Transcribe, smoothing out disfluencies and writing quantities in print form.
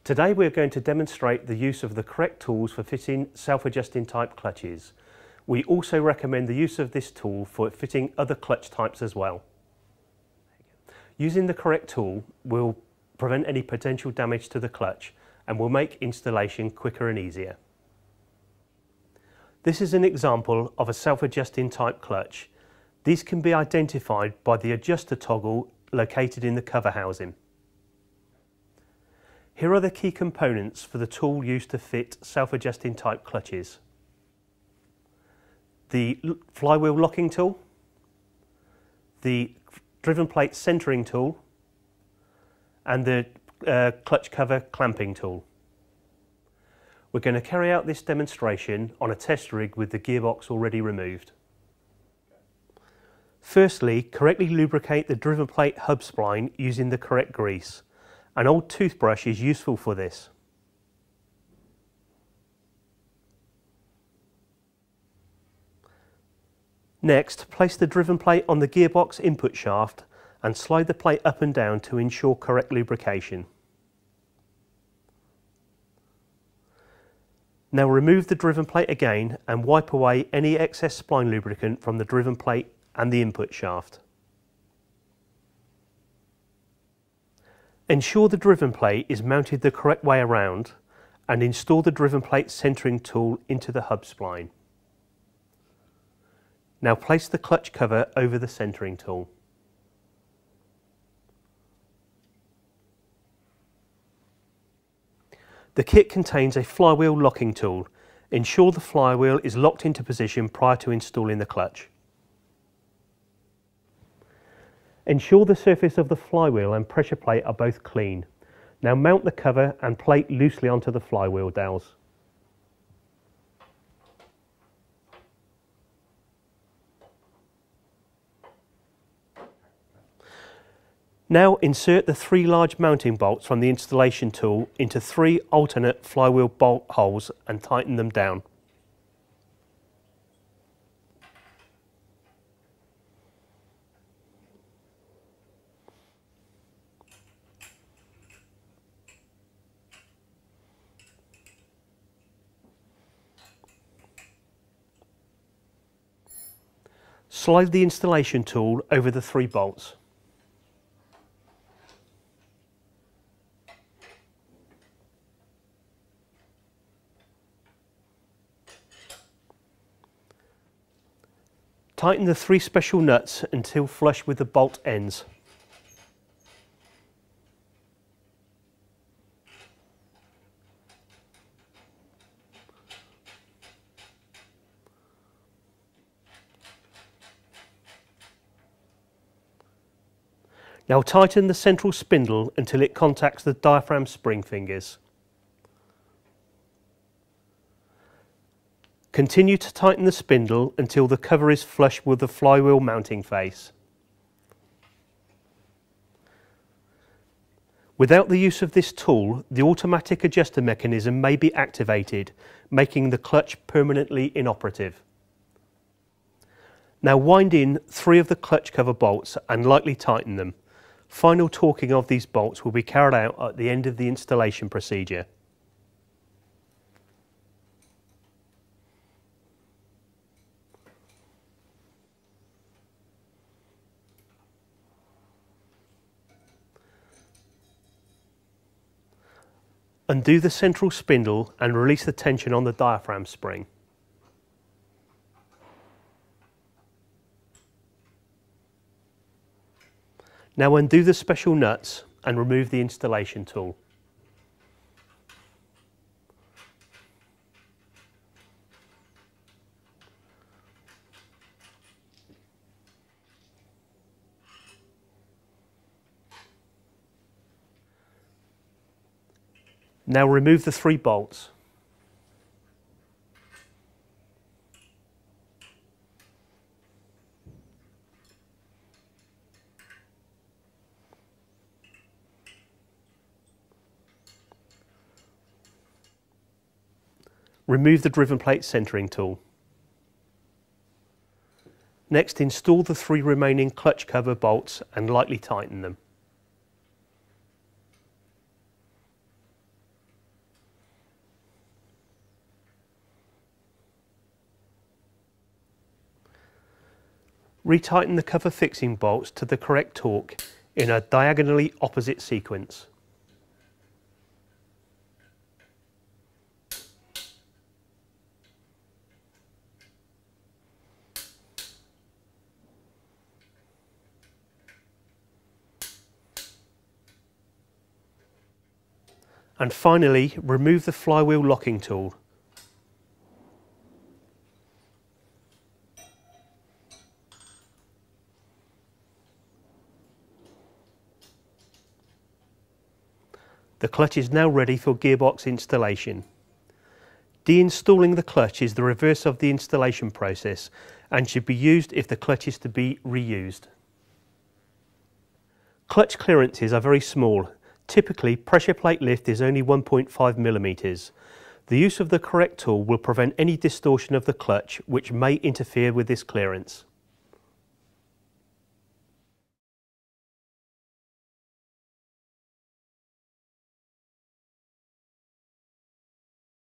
Today we're going to demonstrate the use of the correct tools for fitting self-adjusting type clutches. We also recommend the use of this tool for fitting other clutch types as well. Using the correct tool will prevent any potential damage to the clutch and will make installation quicker and easier. This is an example of a self-adjusting type clutch. These can be identified by the adjuster toggle located in the cover housing. Here are the key components for the tool used to fit self-adjusting type clutches. The flywheel locking tool, the driven plate centering tool, and the clutch cover clamping tool. We're going to carry out this demonstration on a test rig with the gearbox already removed. Firstly, correctly lubricate the driven plate hub spline using the correct grease. An old toothbrush is useful for this. Next, place the driven plate on the gearbox input shaft and slide the plate up and down to ensure correct lubrication. Now remove the driven plate again and wipe away any excess spline lubricant from the driven plate and the input shaft. Ensure the driven plate is mounted the correct way around and install the driven plate centering tool into the hub spline. Now place the clutch cover over the centering tool. The kit contains a flywheel locking tool. Ensure the flywheel is locked into position prior to installing the clutch. Ensure the surface of the flywheel and pressure plate are both clean. Now mount the cover and plate loosely onto the flywheel dowels. Now insert the 3 large mounting bolts from the installation tool into 3 alternate flywheel bolt holes and tighten them down. Slide the installation tool over the 3 bolts. Tighten the 3 special nuts until flush with the bolt ends. Now tighten the central spindle until it contacts the diaphragm spring fingers. Continue to tighten the spindle until the cover is flush with the flywheel mounting face. Without the use of this tool, the automatic adjuster mechanism may be activated, making the clutch permanently inoperative. Now wind in 3 of the clutch cover bolts and lightly tighten them. Final torquing of these bolts will be carried out at the end of the installation procedure. Undo the central spindle and release the tension on the diaphragm spring. Now undo the special nuts and remove the installation tool. Now remove the 3 bolts. Remove the driven plate centering tool. Next, install the 3 remaining clutch cover bolts and lightly tighten them. Retighten the cover fixing bolts to the correct torque in a diagonally opposite sequence. And finally, remove the flywheel locking tool. The clutch is now ready for gearbox installation. Deinstalling the clutch is the reverse of the installation process and should be used if the clutch is to be reused. Clutch clearances are very small. Typically, pressure plate lift is only 1.5 millimeters. The use of the correct tool will prevent any distortion of the clutch which may interfere with this clearance.